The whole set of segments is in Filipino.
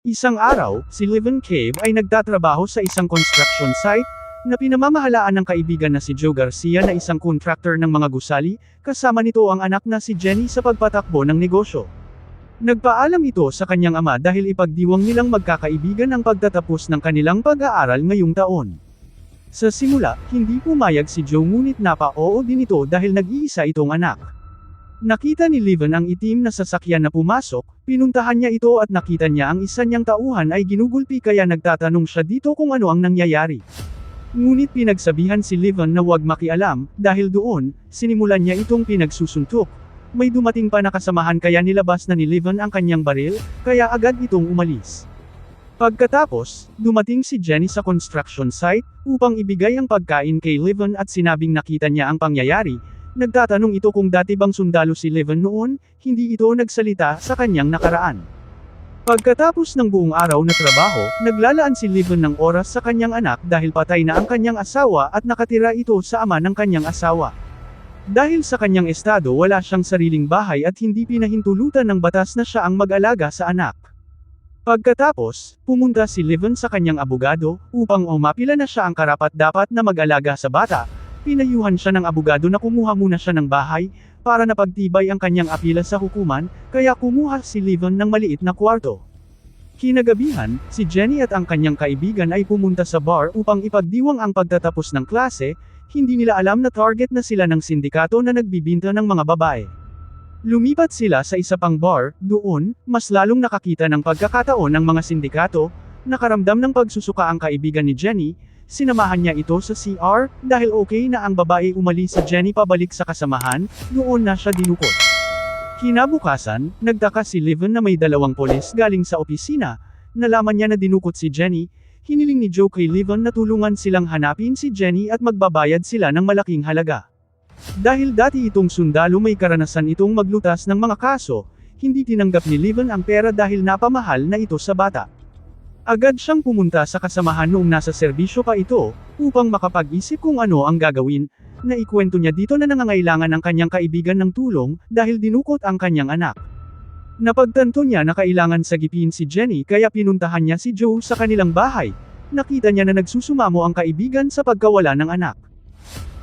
Isang araw, si Livin Cave ay nagtatrabaho sa isang construction site, na pinamamahalaan ng kaibigan na si Joe Garcia na isang contractor ng mga gusali, kasama nito ang anak na si Jenny sa pagpatakbo ng negosyo. Nagpaalam ito sa kanyang ama dahil ipagdiwang nilang magkakaibigan ang pagtatapos ng kanilang pag-aaral ngayong taon. Sa simula, hindi pumayag si Joe ngunit napa-oo din ito dahil nag-iisa itong anak. Nakita ni Livin ang itim na sasakyan na pumasok, pinuntahan niya ito at nakita niya ang isa niyang tauhan ay ginugulpi kaya nagtatanong siya dito kung ano ang nangyayari. Ngunit pinagsabihan si Livin na huwag makialam, dahil doon, sinimulan niya itong pinagsusuntok. May dumating pa na kasamahan kaya nilabas na ni Livin ang kanyang baril, kaya agad itong umalis. Pagkatapos, dumating si Jenny sa construction site, upang ibigay ang pagkain kay Livin at sinabing nakita niya ang pangyayari. Nagtatanong ito kung dati bang sundalo si Livin noon, hindi ito nagsalita sa kanyang nakaraan. Pagkatapos ng buong araw na trabaho, naglalaan si Livin ng oras sa kanyang anak dahil patay na ang kanyang asawa at nakatira ito sa ama ng kanyang asawa. Dahil sa kanyang estado wala siyang sariling bahay at hindi pinahintulutan ng batas na siya ang mag-alaga sa anak. Pagkatapos, pumunta si Livin sa kanyang abogado, upang umapila na siya ang karapat-dapat na mag-alaga sa bata. Pinayuhan siya ng abogado na kumuha muna siya ng bahay, para napagtibay ang kanyang apila sa hukuman, kaya kumuha si Livin ng maliit na kwarto. Kinagabihan, si Jenny at ang kanyang kaibigan ay pumunta sa bar upang ipagdiwang ang pagtatapos ng klase, hindi nila alam na target na sila ng sindikato na nagbibinta ng mga babae. Lumipat sila sa isa pang bar, doon, mas lalong nakakita ng pagkakataon ng mga sindikato, nakaramdam ng pagsusuka ang kaibigan ni Jenny. Sinamahan niya ito sa CR, dahil okay na ang babae umalis si Jenny pabalik sa kasamahan, noon na siya dinukot. Kinabukasan, nagtaka si Livin na may dalawang polis galing sa opisina, nalaman niya na dinukot si Jenny, hiniling ni Joe kay Livin na tulungan silang hanapin si Jenny at magbabayad sila ng malaking halaga. Dahil dati itong sundalo may karanasan itong maglutas ng mga kaso, hindi tinanggap ni Livin ang pera dahil napamahal na ito sa bata. Agad siyang pumunta sa kasamahan noong nasa serbisyo pa ito, upang makapag-isip kung ano ang gagawin, na ikwento niya dito na nangangailangan ang kanyang kaibigan ng tulong, dahil dinukot ang kanyang anak. Napagtanto niya na kailangan sagipin si Jenny kaya pinuntahan niya si Joe sa kanilang bahay, nakita niya na nagsusumamo ang kaibigan sa pagkawala ng anak.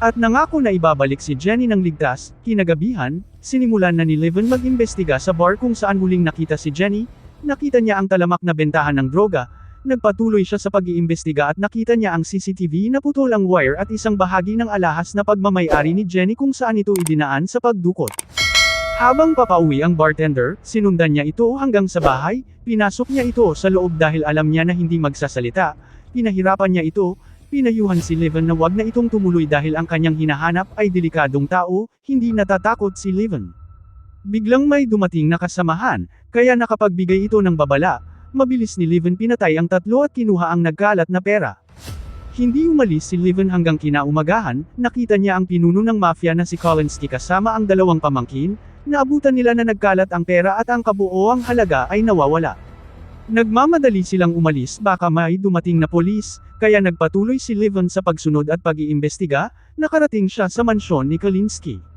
At nangako na ibabalik si Jenny ng ligtas, kinagabihan, sinimulan na ni Livin mag-imbestiga sa bar kung saan huling nakita si Jenny. Nakita niya ang talamak na bentahan ng droga, nagpatuloy siya sa pag-iimbestiga at nakita niya ang CCTV na putol ang wire at isang bahagi ng alahas na pagmamay-ari ni Jenny kung saan ito idinaan sa pagdukot. Habang papauwi ang bartender, sinundan niya ito hanggang sa bahay, pinasok niya ito sa loob dahil alam niya na hindi magsasalita, pinahirapan niya ito, pinayuhan si Livin na wag na itong tumuloy dahil ang kanyang hinahanap ay delikadong tao, hindi natatakot si Livin. Biglang may dumating na kasamahan, kaya nakapagbigay ito ng babala, mabilis ni Livin pinatay ang tatlo at kinuha ang nagkalat na pera. Hindi umalis si Livin hanggang kinaumagahan, nakita niya ang pinuno ng mafia na si Kolinsky kasama ang dalawang pamangkin, naabutan nila na nagkalat ang pera at ang kabuoang halaga ay nawawala. Nagmamadali silang umalis baka may dumating na polis, kaya nagpatuloy si Livin sa pagsunod at pag-iimbestiga, nakarating siya sa mansyon ni Kolinsky.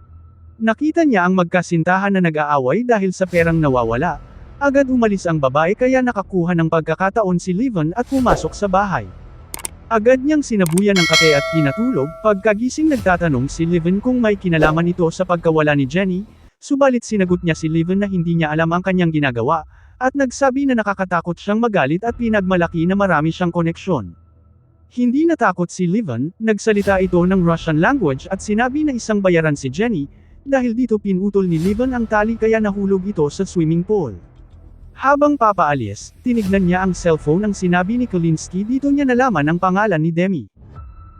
Nakita niya ang magkasintahan na nag-aaway dahil sa perang nawawala. Agad umalis ang babae kaya nakakuha ng pagkakataon si Livin at pumasok sa bahay. Agad niyang sinabuyan ng kape at pinatulog, pagkagising nagtatanong si Livin kung may kinalaman ito sa pagkawala ni Jenny, subalit sinagot niya si Livin na hindi niya alam ang kanyang ginagawa, at nagsabi na nakakatakot siyang magalit at pinagmalaki na marami siyang koneksyon. Hindi natakot si Livin, nagsalita ito ng Russian language at sinabi na isang bayaran si Jenny, dahil dito pinutol ni Livin ang tali kaya nahulog ito sa swimming pool. Habang papaalis, tinignan niya ang cellphone ang sinabi ni Kolinsky dito niya nalaman ang pangalan ni Demi.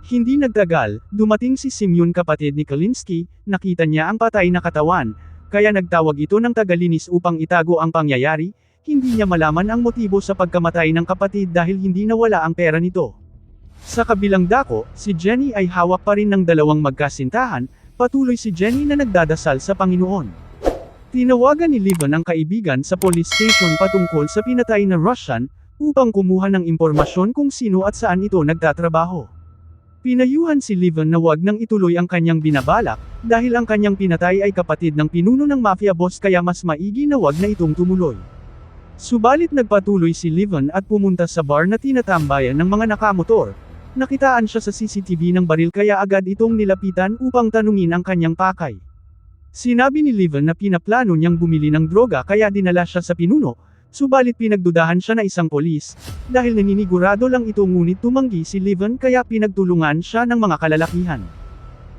Hindi nagtagal, dumating si Simeon kapatid ni Kolinsky, nakita niya ang patay na katawan, kaya nagtawag ito ng tagalinis upang itago ang pangyayari, hindi niya malaman ang motibo sa pagkamatay ng kapatid dahil hindi nawala ang pera nito. Sa kabilang dako, si Jenny ay hawak pa rin ng dalawang magkasintahan, patuloy si Jenny na nagdadasal sa Panginoon. Tinawagan ni Livin ang kaibigan sa police station patungkol sa pinatay na Russian, upang kumuha ng impormasyon kung sino at saan ito nagtatrabaho. Pinayuhan si Livin na wag nang ituloy ang kanyang binabalak, dahil ang kanyang pinatay ay kapatid ng pinuno ng mafia boss kaya mas maigi na wag na itong tumuloy. Subalit nagpatuloy si Livon at pumunta sa bar na tinatambayan ng mga nakamotor. Nakitaan siya sa CCTV ng baril kaya agad itong nilapitan upang tanungin ang kanyang pakay. Sinabi ni Livon na pinaplano niyang bumili ng droga kaya dinala siya sa pinuno, subalit pinagdudahan siya na isang polis, dahil naninigurado lang ito ngunit tumanggi si Livon kaya pinagtulungan siya ng mga kalalakihan.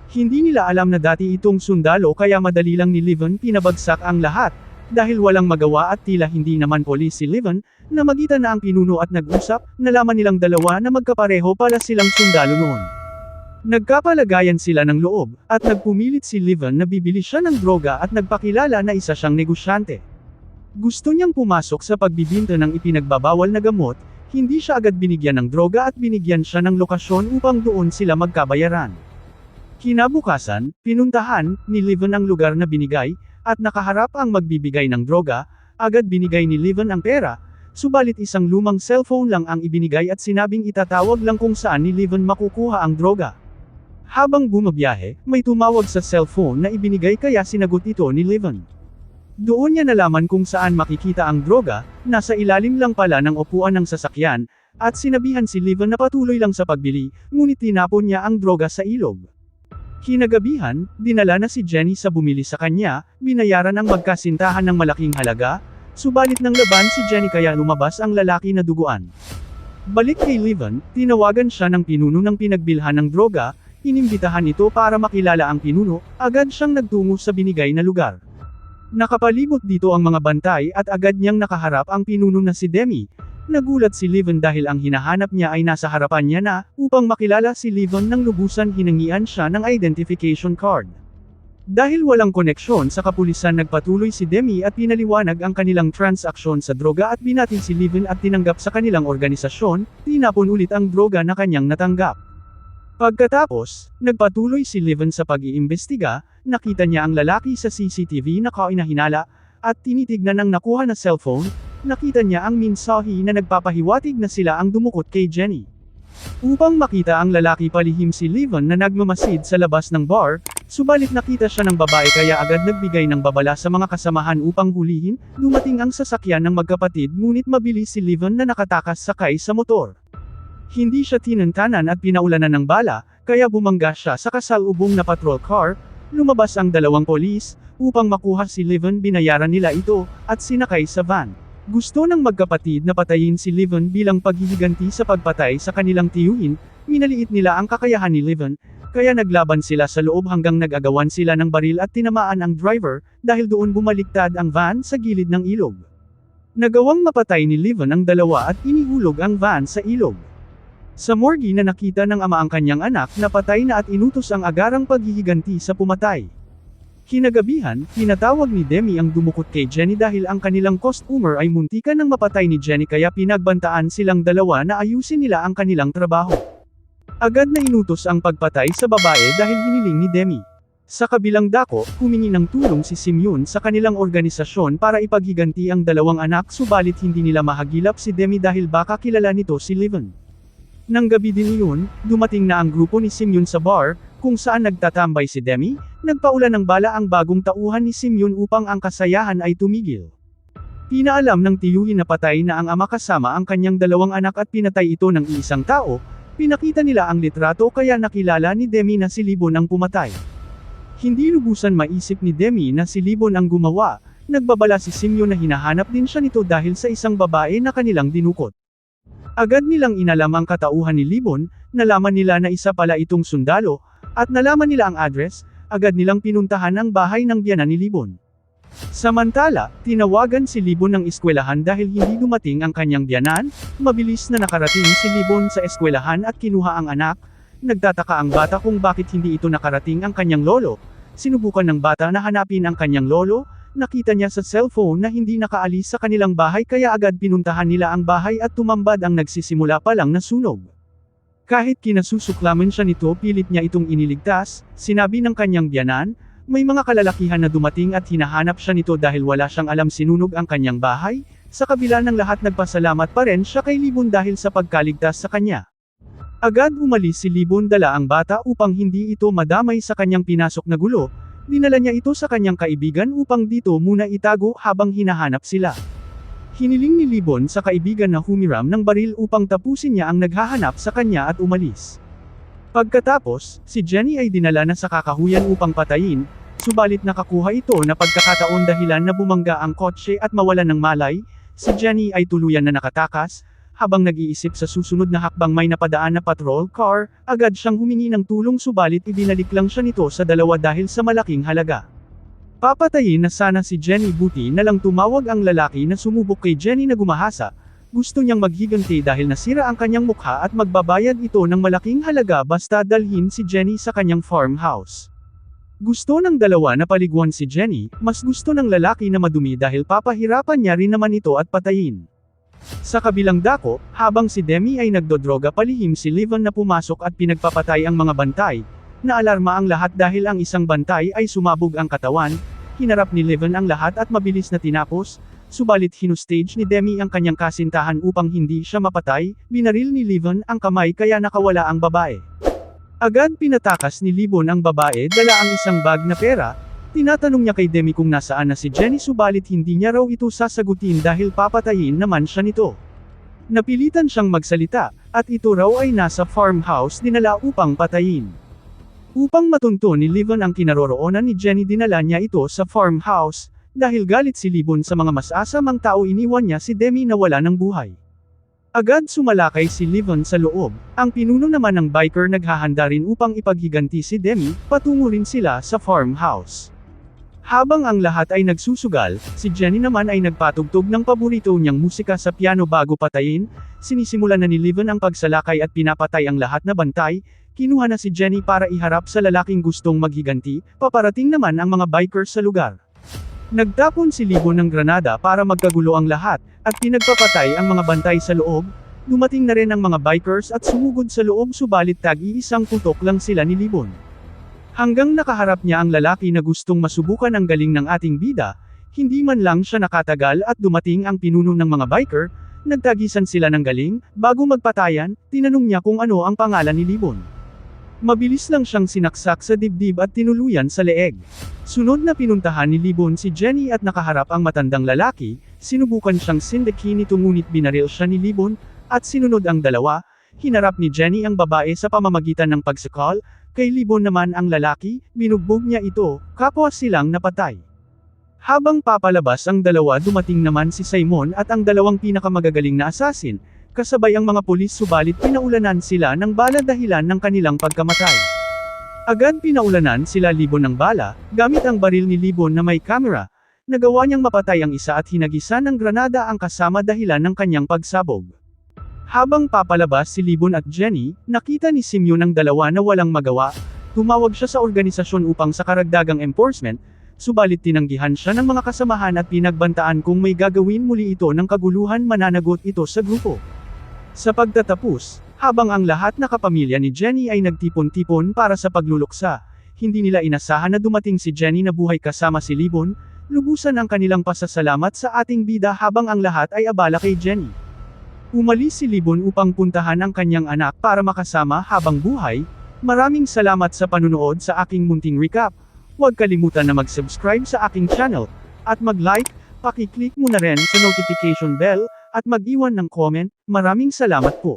Hindi nila alam na dati itong sundalo kaya madali lang ni Livon pinabagsak ang lahat, dahil walang magawa at tila hindi naman polis si Livon, na magitan na ang pinuno at nag-usap, nalaman nilang dalawa na magkapareho pala silang sundalo noon. Nagkapalagayan sila ng loob, at nagpumilit si Livon na bibili siya ng droga at nagpakilala na isa siyang negosyante. Gusto niyang pumasok sa pagbibinta ng ipinagbabawal na gamot, hindi siya agad binigyan ng droga at binigyan siya ng lokasyon upang doon sila magkabayaran. Kinabukasan, pinuntahan ni Livon ang lugar na binigay, at nakaharap ang magbibigay ng droga, agad binigay ni Livon ang pera, subalit isang lumang cellphone lang ang ibinigay at sinabing itatawag lang kung saan ni Livon makukuha ang droga. Habang bumabiyahe, may tumawag sa cellphone na ibinigay kaya sinagot ito ni Livon. Doon niya nalaman kung saan makikita ang droga, nasa ilalim lang pala ng upuan ng sasakyan, at sinabihan si Livon na patuloy lang sa pagbili, ngunit tinapon niya ang droga sa ilog. Kinagabihan, dinala na si Jenny sa bumili sa kanya, binayaran ang magkasintahan ng malaking halaga, subalit nang laban si Jenny kaya lumabas ang lalaki na duguan. Balik kay Livon, tinawagan siya ng pinuno ng pinagbilhan ng droga, inimbitahan ito para makilala ang pinuno, agad siyang nagtungo sa binigay na lugar. Nakapalibot dito ang mga bantay at agad niyang nakaharap ang pinuno na si Demi. Nagulat si Livon dahil ang hinahanap niya ay nasa harapan niya na, upang makilala si Livon ng lubusan hinangian siya ng identification card. Dahil walang koneksyon sa kapulisan nagpatuloy si Demi at pinaliwanag ang kanilang transaksyon sa droga at binati si Livon at tinanggap sa kanilang organisasyon, tinapon ulit ang droga na kanyang natanggap. Pagkatapos, nagpatuloy si Livon sa pag-iimbestiga, nakita niya ang lalaki sa CCTV na kainahinala, at tinitignan ang nakuha na cellphone, nakita niya ang mensahe na nagpapahiwatig na sila ang dumukot kay Jenny. Upang makita ang lalaki palihim si Livon na nagmamasid sa labas ng bar, subalit nakita siya ng babae kaya agad nagbigay ng babala sa mga kasamahan upang hulihin, dumating ang sasakyan ng magkapatid ngunit mabilis si Livon na nakatakas sakay sa motor. Hindi siya tinantanan at pinaulanan ng bala, kaya bumangga siya sa kasalubong na patrol car, lumabas ang dalawang polis, upang makuha si Livon binayaran nila ito, at sinakay sa van. Gusto ng magkapatid na patayin si Livon bilang paghihiganti sa pagpatay sa kanilang tiyuhin, minaliit nila ang kakayahan ni Livon, kaya naglaban sila sa loob hanggang nag-agawan sila ng baril at tinamaan ang driver, dahil doon bumaliktad ang van sa gilid ng ilog. Nagawang mapatay ni Livon ang dalawa at inihulog ang van sa ilog. Sa morgue na nakita ng ama ang kanyang anak na patay na at inutos ang agarang paghihiganti sa pumatay. Kinagabihan, pinatawag ni Demi ang dumukot kay Jenny dahil ang kanilang customer ay muntikan ng mapatay ni Jenny kaya pinagbantaan silang dalawa na ayusin nila ang kanilang trabaho. Agad na inutos ang pagpatay sa babae dahil hiniling ni Demi. Sa kabilang dako, humingi ng tulong si Simeon sa kanilang organisasyon para ipaghiganti ang dalawang anak subalit hindi nila mahagilap si Demi dahil baka kilala nito si Livon. Nang gabi din iyon, dumating na ang grupo ni Simeon sa bar, kung saan nagtatambay si Demi, nagpaulan ng bala ang bagong tauhan ni Simeon upang ang kasayahan ay tumigil. Pinaalam ng tiyuhin na patay na ang ama kasama ang kanyang dalawang anak at pinatay ito ng iisang tao, pinakita nila ang litrato kaya nakilala ni Demi na si Libon ang pumatay. Hindi lubusan maisip ni Demi na si Libon ang gumawa, nagbabala si Simeon na hinahanap din siya nito dahil sa isang babae na kanilang dinukot. Agad nilang inalam ang katauhan ni Libon, nalaman nila na isa pala itong sundalo, at nalaman nila ang address, agad nilang pinuntahan ang bahay ng biyanan ni Libon. Samantala, tinawagan si Libon ng eskwelahan dahil hindi dumating ang kanyang biyanan, mabilis na nakarating si Libon sa eskwelahan at kinuha ang anak, nagtataka ang bata kung bakit hindi ito nakarating ang kanyang lolo, sinubukan ng bata na hanapin ang kanyang lolo, nakita niya sa cellphone na hindi nakaalis sa kanilang bahay kaya agad pinuntahan nila ang bahay at tumambad ang nagsisimula pa lang na sunog. Kahit kinasusuklaman siya nito pilit niya itong iniligtas, sinabi ng kanyang biyanan, may mga kalalakihan na dumating at hinahanap siya nito dahil wala siyang alam sinunog ang kanyang bahay, sa kabila ng lahat nagpasalamat pa rin siya kay Libon dahil sa pagkaligtas sa kanya. Agad umalis si Libon dala ang bata upang hindi ito madamay sa kanyang pinasok na gulo, dinala niya ito sa kanyang kaibigan upang dito muna itago habang hinahanap sila. Hiniling ni Libon sa kaibigan na humiram ng baril upang tapusin niya ang naghahanap sa kanya at umalis. Pagkatapos, si Jenny ay dinala na sa kakahuyan upang patayin, subalit nakakuha ito na pagkakataon dahilan na bumangga ang kotse at mawalan ng malay, si Jenny ay tuluyan na nakatakas. Habang nag-iisip sa susunod na hakbang may napadaan na patrol car, agad siyang humingi ng tulong subalit ibinalik lang siya nito sa dalawa dahil sa malaking halaga. Papatayin na sana si Jenny, buti na lang tumawag ang lalaki na sumubok kay Jenny na gumahasa. Gusto niyang maghiganti dahil nasira ang kanyang mukha at magbabayad ito ng malaking halaga basta dalhin si Jenny sa kanyang farmhouse. Gusto ng dalawa na paliguan si Jenny, mas gusto ng lalaki na madumi dahil papahirapan niya rin naman ito at patayin. Sa kabilang dako, habang si Demi ay nagdodroga, palihim si Livon na pumasok at pinagpapatay ang mga bantay. Naalarma ang lahat dahil ang isang bantay ay sumabog ang katawan. Hinarap ni Livon ang lahat at mabilis na tinapos, subalit hinustage ni Demi ang kanyang kasintahan upang hindi siya mapatay. Binaril ni Livon ang kamay kaya nakawala ang babae. Agad pinatakas ni Libon ang babae, dala ang isang bag na pera. Tinatanong niya kay Demi kung nasaan na si Jenny subalit hindi niya raw ito sasagutin dahil papatayin naman siya nito. Napilitan siyang magsalita, at ito raw ay nasa farmhouse dinala upang patayin. Upang matunto ni Livon ang kinaroroonan ni Jenny, dinala niya ito sa farmhouse. Dahil galit si Libon sa mga masasamang tao, iniwan niya si Demi na wala ng buhay. Agad sumalakay si Livon sa loob. Ang pinuno naman ng biker naghahanda rin upang ipaghiganti si Demi, patungo rin sila sa farmhouse. Habang ang lahat ay nagsusugal, si Jenny naman ay nagpatugtog ng paborito niyang musika sa piano bago patayin. Sinisimulan na ni Livon ang pagsalakay at pinapatay ang lahat na bantay. Kinuha na si Jenny para iharap sa lalaking gustong maghiganti. Paparating naman ang mga bikers sa lugar. Nagtapon si Livon ng granada para magkagulo ang lahat, at pinagpapatay ang mga bantay sa loob. Dumating na rin ang mga bikers at sumugod sa loob subalit tag-iisang putok lang sila ni Livon. Hanggang nakaharap niya ang lalaki na gustong masubukan ang galing ng ating bida, hindi man lang siya nakatagal at dumating ang pinuno ng mga biker, nagtagisan sila ng galing. Bago magpatayan, tinanong niya kung ano ang pangalan ni Livon. Mabilis lang siyang sinaksak sa dibdib at tinuluyan sa leeg. Sunod na pinuntahan ni Livon si Jenny at nakaharap ang matandang lalaki, sinubukan siyang sindikin nito ngunit binaril siya ni Livon, at sinunod ang dalawa. Hinarap ni Jenny ang babae sa pamamagitan ng pagsakal. Kay Livon naman ang lalaki, binugbog niya ito, kapwa silang napatay. Habang papalabas ang dalawa, dumating naman si Simon at ang dalawang pinakamagagaling na assassin, kasabay ang mga pulis subalit pinaulanan sila ng bala dahilan ng kanilang pagkamatay. Agad pinaulanan sila Livon ng bala, gamit ang baril ni Livon na may kamera, nagawa niyang mapatay ang isa at hinagisan ng granada ang kasama dahilan ng kanyang pagsabog. Habang papalabas si Livon at Jenny, nakita ni Simeon ang dalawa na walang magawa. Tumawag siya sa organisasyon upang sa karagdagang enforcement, subalit tinanggihan siya ng mga kasamahan at pinagbantaan kung may gagawin muli ito ng kaguluhan, mananagot ito sa grupo. Sa pagtatapos, habang ang lahat na kapamilya ni Jenny ay nagtipon-tipon para sa pagluluksa, hindi nila inasahan na dumating si Jenny na buhay kasama si Livon. Lubusan ang kanilang pasasalamat sa ating bida habang ang lahat ay abala kay Jenny. Umalis si Livon upang puntahan ang kanyang anak para makasama habang buhay. Maraming salamat sa panunood sa aking munting recap. Huwag kalimutan na mag-subscribe sa aking channel, at mag-like, paki-click mo na rin sa notification bell, at mag-iwan ng comment. Maraming salamat po.